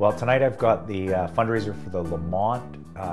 Well, tonight I've got the fundraiser for the Lamont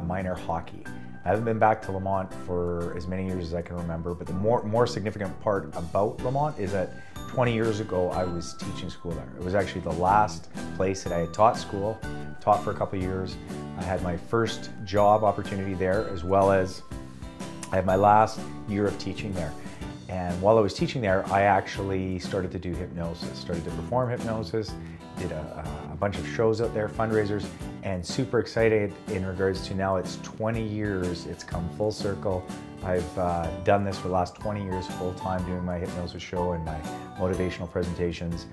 minor hockey. I haven't been back to Lamont for as many years as I can remember, but the more significant part about Lamont is that 20 years ago I was teaching school there. It was actually the last place that I had taught school, taught for a couple of years. I had my first job opportunity there, as well as I had my last year of teaching there. And while I was teaching there, I actually started to do hypnosis, started to perform hypnosis, did a bunch of shows out there, fundraisers, and super excited in regards to now it's 20 years, it's come full circle. I've done this for the last 20 years full time, doing my hypnosis show and my motivational presentations.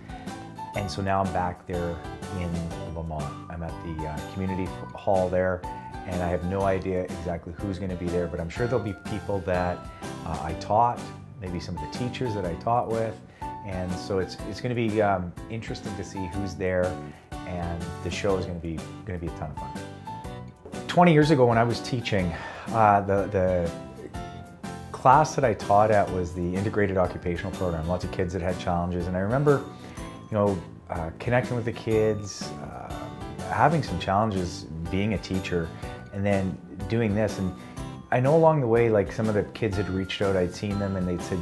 And so now I'm back there in Lamont. I'm at the community hall there, and I have no idea exactly who's going to be there, but I'm sure there'll be people that I taught, maybe some of the teachers that I taught with, and so it's going to be interesting to see who's there, and the show is going to be a ton of fun. 20 years ago when I was teaching, the class that I taught at was the integrated occupational program. Lots of kids that had challenges, and I remember, connecting with the kids, having some challenges being a teacher, and then doing this. And I know along the way, like some of the kids had reached out, I'd seen them and they'd said,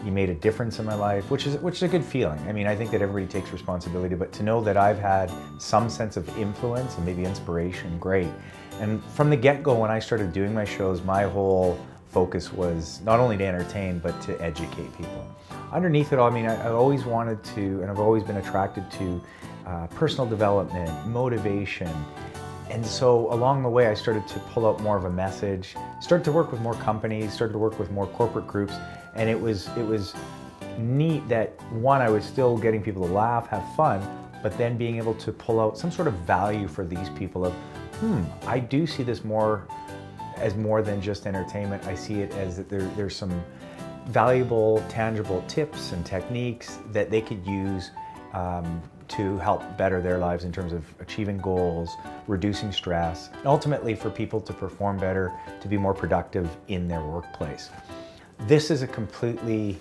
you made a difference in my life, which is a good feeling. I mean, I think that everybody takes responsibility, but to know that I've had some sense of influence and maybe inspiration, great. And from the get-go, when I started doing my shows, my whole focus was not only to entertain, but to educate people. Underneath it all, I mean, I always wanted to, and I've always been attracted to personal development, motivation. And so along the way, I started to pull out more of a message, started to work with more companies, started to work with more corporate groups. And it was neat that, one, I was still getting people to laugh, have fun, but then being able to pull out some sort of value for these people of, I do see this as more than just entertainment. I see it as that there's some valuable, tangible tips and techniques that they could use to help better their lives in terms of achieving goals, reducing stress, and ultimately for people to perform better, to be more productive in their workplace. This is a completely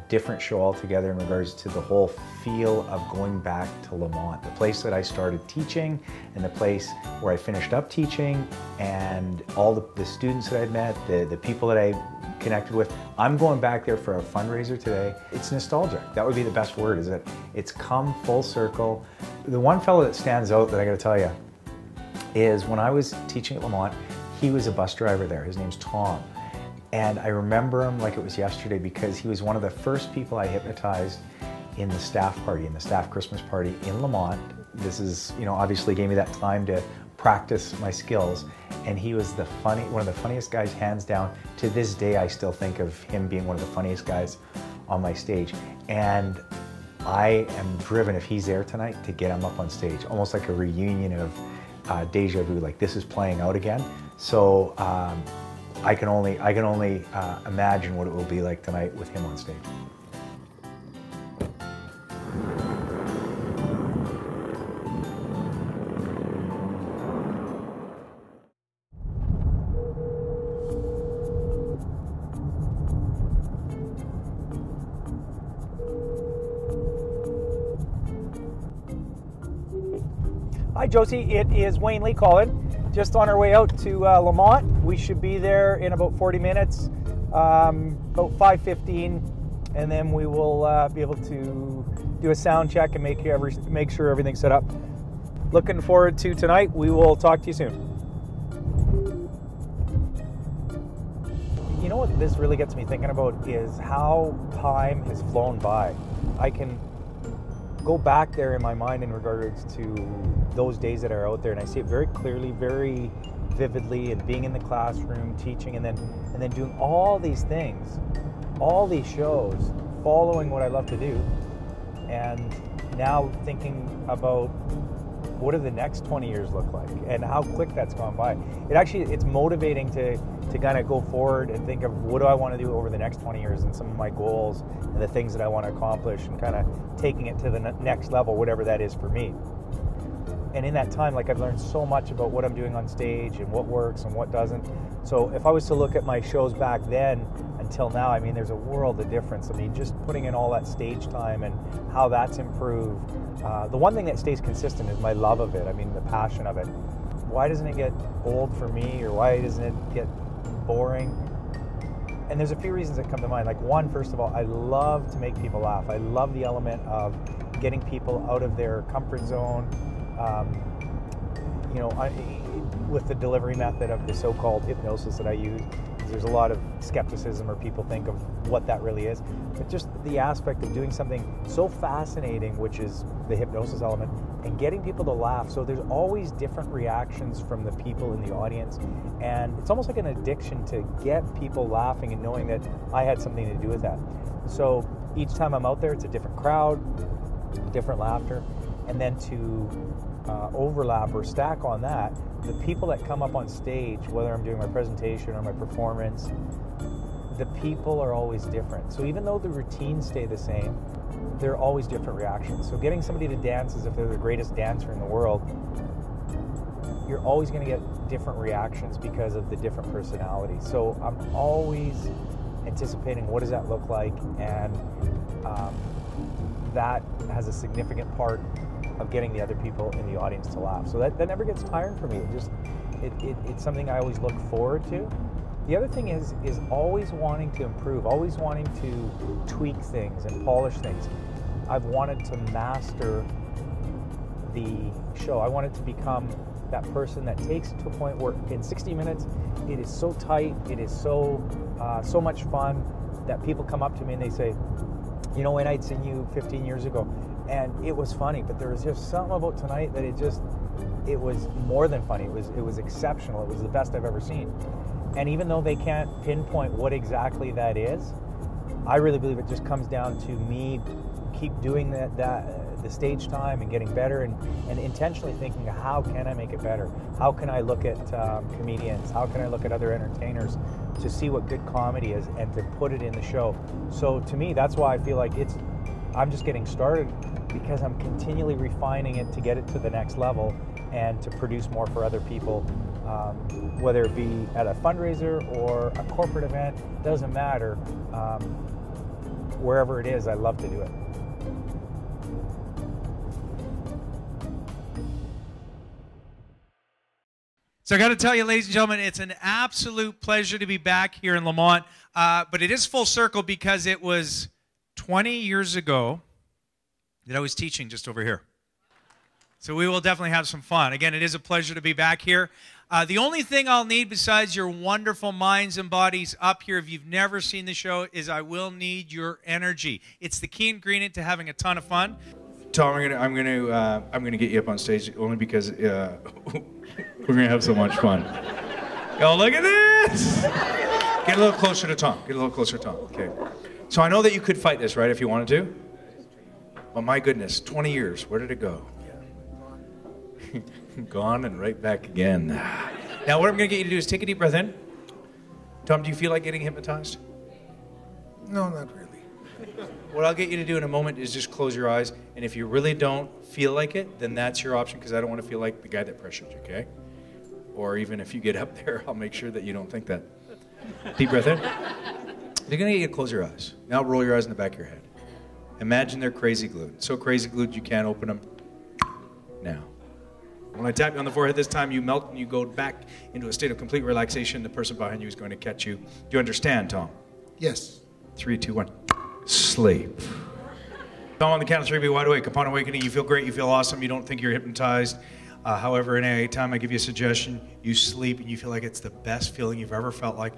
different show altogether in regards to the whole feel of going back to Lamont, the place that I started teaching and the place where I finished up teaching, and all the students that I'd met, the people that I connected with. I'm going back there for a fundraiser today. It's nostalgic. That would be the best word, is that it's come full circle. The one fellow that stands out that I gotta tell you is when I was teaching at Lamont, he was a bus driver there. His name's Tom. And I remember him like it was yesterday because he was one of the first people I hypnotized in the staff party, in the staff Christmas party in Lamont. This is, obviously gave me that time to practice my skills. And he was one of the funniest guys, hands down. To this day, I still think of him being one of the funniest guys on my stage. And I am driven, if he's there tonight, to get him up on stage, almost like a reunion of deja vu, like this is playing out again. So I can only imagine what it will be like tonight with him on stage. Hi Josie, it is Wayne Lee calling. Just on our way out to Lamont. We should be there in about 40 minutes, about 5:15, and then we will be able to do a sound check and make sure everything's set up. Looking forward to tonight. We will talk to you soon. You know what this really gets me thinking about is how time has flown by. I can go back there in my mind in regards to those days that are out there, and I see it very clearly, very vividly, and being in the classroom, teaching, and then doing all these things, all these shows, following what I love to do, and now thinking about what do the next 20 years look like and how quick that's gone by. It's motivating to kind of go forward and think of what do I want to do over the next 20 years and some of my goals and the things that I want to accomplish, and kind of taking it to the next level, whatever that is for me. And in that time, I've learned so much about what I'm doing on stage and what works and what doesn't. So if I was to look at my shows back then, until now, I mean, there's a world of difference. I mean, just putting in all that stage time and how that's improved. The one thing that stays consistent is my love of it. I mean, the passion of it. Why doesn't it get old for me, or why doesn't it get boring? And there's a few reasons that come to mind. Like, one, first of all, I love to make people laugh. I love the element of getting people out of their comfort zone. You know, with the delivery method of the so-called hypnosis that I use, there's a lot of skepticism, or people think of what that really is. But just the aspect of doing something so fascinating, which is the hypnosis element, and getting people to laugh. So there's always different reactions from the people in the audience. And it's almost like an addiction to get people laughing and knowing that I had something to do with that. So each time I'm out there, it's a different crowd, different laughter. And then to overlap or stack on that, the people that come up on stage, whether I'm doing my presentation or my performance, the people are always different. So even though the routines stay the same, there are always different reactions. So getting somebody to dance as if they're the greatest dancer in the world, you're always going to get different reactions because of the different personalities. So I'm always anticipating what does that look like, and that has a significant part of getting the other people in the audience to laugh. So that never gets tiring for me. It's something I always look forward to. The other thing is always wanting to improve, always wanting to tweak things and polish things. I've wanted to master the show. I want it to become that person that takes it to a point where in 60 minutes, it is so tight, it is so much fun that people come up to me and they say, you know, Wayne, I'd seen you 15 years ago, and it was funny, but there was just something about tonight that it was more than funny. It was exceptional. It was the best I've ever seen. And even though they can't pinpoint what exactly that is, I really believe it just comes down to me keep doing the stage time and getting better, and intentionally thinking, how can I make it better? How can I look at comedians? How can I look at other entertainers to see what good comedy is and to put it in the show? So to me, that's why I feel like I'm just getting started, because I'm continually refining it to get it to the next level and to produce more for other people, whether it be at a fundraiser or a corporate event, doesn't matter. Wherever it is, I love to do it. So I got to tell you, ladies and gentlemen, it's an absolute pleasure to be back here in Lamont. But it is full circle, because it was 20 years ago that I was teaching just over here. So we will definitely have some fun. Again, it is a pleasure to be back here. The only thing I'll need besides your wonderful minds and bodies up here, if you've never seen the show, is I will need your energy. It's the key ingredient to having a ton of fun. Tom, I'm gonna get you up on stage only because we're gonna have so much fun. Oh, look at this! Get a little closer to Tom. Get a little closer to Tom. Okay. So I know that you could fight this, right? If you wanted to. Oh my goodness, 20 years. Where did it go? Gone and right back again. Now what I'm gonna get you to do is take a deep breath in. Tom, do you feel like getting hypnotized? No, not really. What I'll get you to do in a moment is just close your eyes, and if you really don't feel like it, then that's your option, because I don't want to feel like the guy that pressured you, okay? Or even if you get up there, I'll make sure that you don't think that. Deep breath in. They're going to get you to close your eyes. Now roll your eyes in the back of your head. Imagine they're crazy glued. So crazy glued you can't open them. Now. When I tap you on the forehead this time, you melt and you go back into a state of complete relaxation. The person behind you is going to catch you. Do you understand, Tom? Yes. 3, 2, 1. Sleep. Tom, on the count of 3, be wide awake. Upon awakening, you feel great, you feel awesome, you don't think you're hypnotized. However, any time I give you a suggestion, you sleep and you feel like it's the best feeling you've ever felt like,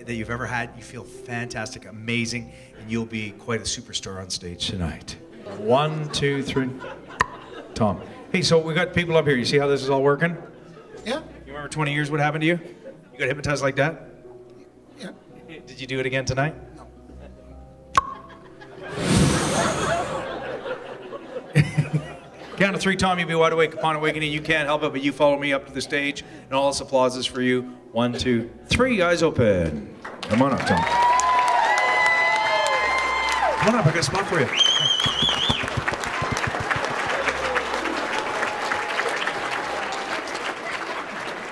that you've ever had. You feel fantastic, amazing, and you'll be quite a superstar on stage tonight. 1, 2, 3. Tom. Hey, so we got people up here. You see how this is all working? Yeah. You remember 20 years what happened to you? You got hypnotized like that? Yeah. Did you do it again tonight? No. Count of 3, Tom, you be wide awake. Upon awakening, you can't help it, but you follow me up to the stage, and all this applause is for you. 1, 2, 3, eyes open. Come on up, Tom. Come on up, I got a spot for you.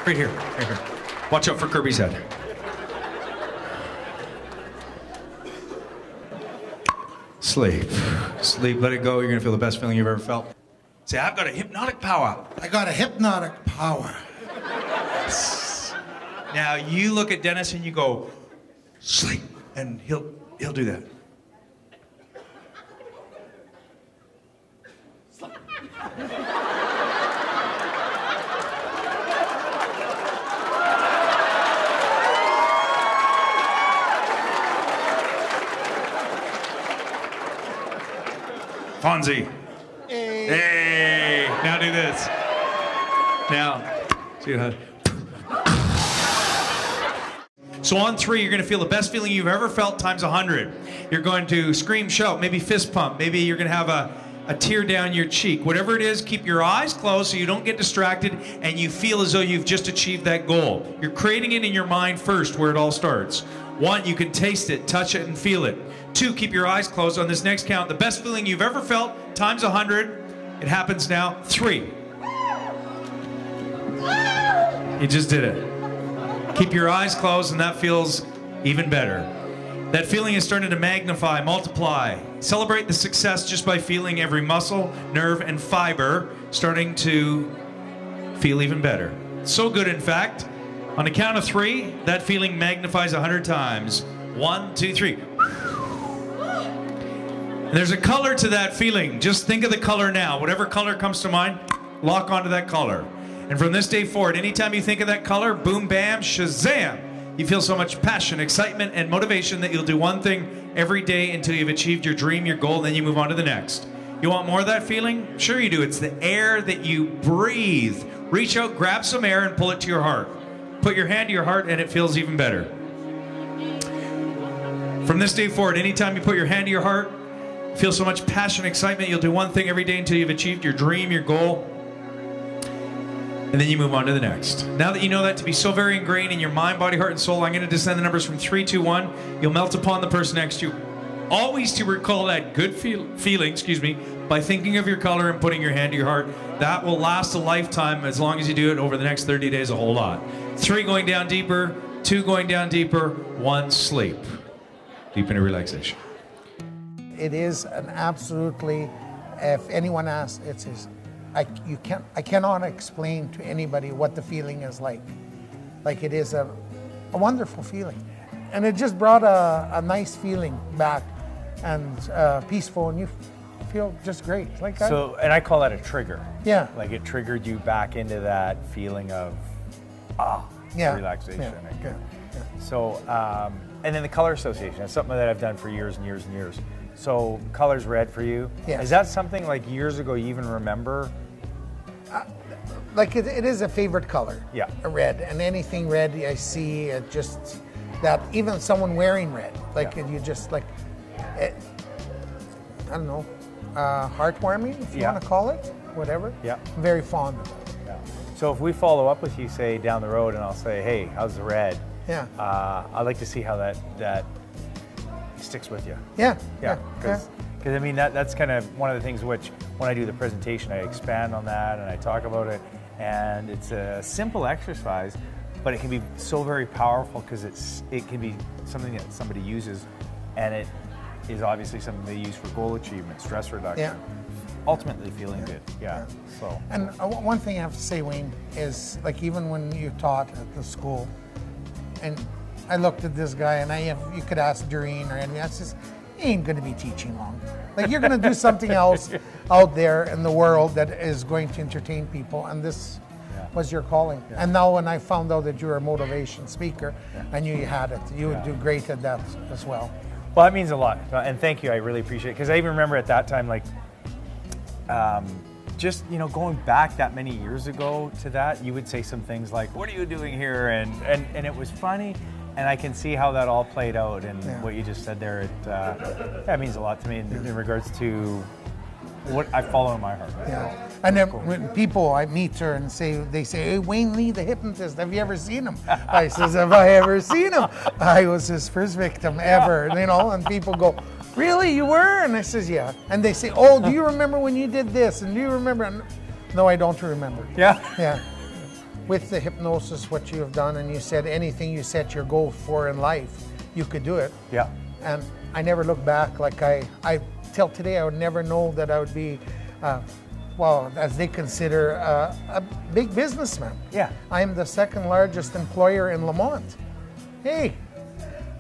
Right here, right here. Watch out for Kirby's head. sleep. Sleep, let it go. You're going to feel the best feeling you've ever felt. Say, I've got a hypnotic power. I got a hypnotic power. Now, you look at Dennis and you go, sleep. And he'll do that. Fonzie. Hey. Now do this. Now, see how. So on 3, you're going to feel the best feeling you've ever felt times 100. You're going to scream, shout, maybe fist pump. Maybe you're going to have a tear down your cheek. Whatever it is, keep your eyes closed so you don't get distracted and you feel as though you've just achieved that goal. You're creating it in your mind first, where it all starts. 1, you can taste it, touch it, and feel it. 2, keep your eyes closed. On this next count, the best feeling you've ever felt times 100. It happens now. 3. You just did it. Keep your eyes closed, and that feels even better. That feeling is starting to magnify, multiply. Celebrate the success just by feeling every muscle, nerve, and fiber starting to feel even better. So good, in fact. On the count of 3, that feeling magnifies 100 times. 1, 2, 3. And there's a color to that feeling. Just think of the color now. Whatever color comes to mind, lock onto that color. And from this day forward, anytime you think of that color, boom, bam, shazam, you feel so much passion, excitement, and motivation that you'll do one thing every day until you've achieved your dream, your goal, and then you move on to the next. You want more of that feeling? Sure you do. It's the air that you breathe. Reach out, grab some air, and pull it to your heart. Put your hand to your heart, and it feels even better. From this day forward, anytime you put your hand to your heart, feel so much passion, excitement, you'll do one thing every day until you've achieved your dream, your goal, and then you move on to the next. Now that you know that to be so very ingrained in your mind, body, heart, and soul, I'm going to descend the numbers from 3, 2, 1. You'll melt upon the person next to you. Always to recall that good feeling, by thinking of your color and putting your hand to your heart. That will last a lifetime as long as you do it over the next 30 days, a whole lot. 3, going down deeper. 2, going down deeper. 1, sleep. Deep into relaxation. It is an absolutely, if anyone asks, I cannot explain to anybody what the feeling is like. Like, it is a wonderful feeling. And it just brought a nice feeling back, and peaceful, and you feel just great. Like And I call that a trigger. Yeah. Like, it triggered you back into that feeling of relaxation. Yeah. So, and then the color association. That's something that I've done for years and years and years. So, color's red for you. Yes. Is that something like years ago you even remember? Like, it is a favorite color. Yeah. Red, and anything red I see, it just, that even someone wearing red, like, you just like, it, I don't know, heartwarming, if you want to call it, whatever. Yeah. I'm very fond of it. Yeah. So if we follow up with you, say, down the road, and I'll say, hey, how's the red? Yeah. I'd like to see how that sticks with you. Yeah. Because I mean, that's kind of one of the things which, when I do the presentation, I expand on that and I talk about it. And it's a simple exercise, but it can be so very powerful because it can be something that somebody uses, and it is obviously something they use for goal achievement, stress reduction, ultimately feeling good. Yeah. So. And one thing I have to say, Wayne, is like, even when you taught at the school, and I looked at this guy, and you could ask Doreen or anything, I says, he ain't going to be teaching long. Like, you're going to do something else out there in the world that is going to entertain people, and this was your calling. Yeah. And now when I found out that you were a motivation speaker, I knew you had it. You would do great at that as well. Well, that means a lot, and thank you. I really appreciate it, because I even remember at that time, like, just, going back that many years ago to that, you would say some things like, "What are you doing here?" and it was funny. And I can see how that all played out, and what you just said there, that means a lot to me in regards to what I follow in my heart. Yeah. And then when people, I meet her and they say, hey, Wayne Lee, the hypnotist, have you ever seen him? I says, have I ever seen him? I was his first victim ever, and people go, really, you were? And I says, yeah. And they say, oh, do you remember when you did this? And do you remember? No, I don't remember. Yeah. With the hypnosis, what you have done, and you said anything you set your goal for in life, you could do it. Yeah. And I never look back. Like, I till today, I would never know that I would be, well, as they consider, a big businessman. Yeah. I am the second largest employer in Lamont. Hey,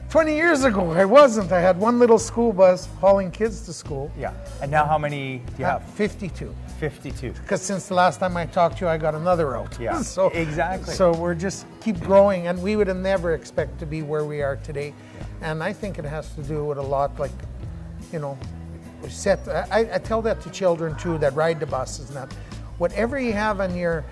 20 years ago, I wasn't. I had one little school bus hauling kids to school. Yeah. And now how many do you have? 52. 52. Because since the last time I talked to you, I got another out. Yeah, So exactly. So we're just keep growing, and we would have never expect to be where we are today. Yeah. And I think it has to do with a lot, like, you know, we set. I tell that to children too that ride the buses. That whatever you have on your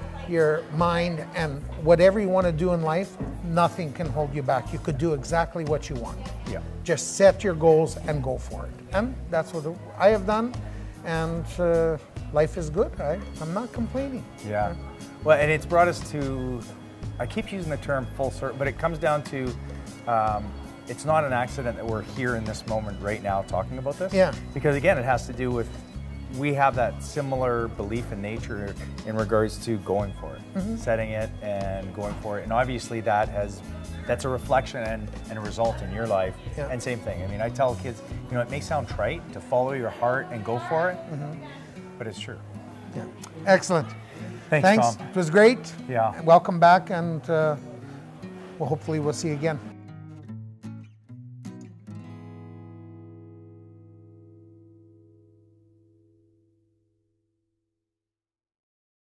mind and whatever you want to do in life, nothing can hold you back. You could do exactly what you want. Yeah. Just set your goals and go for it. And that's what I have done. And life is good. I'm not complaining. Yeah. Well, and it's brought us to, I keep using the term full circle, but it comes down to, it's not an accident that we're here in this moment right now talking about this. Yeah. Because again, it has to do with, we have that similar belief in nature in regards to going for it, setting it and going for it. And obviously that's a reflection and a result in your life. Yeah. And same thing. I mean, I tell kids, you know, it may sound trite to follow your heart and go for it, but it's true. Yeah. Excellent. Thanks, Tom. It was great. Yeah. Welcome back, and well, hopefully we'll see you again.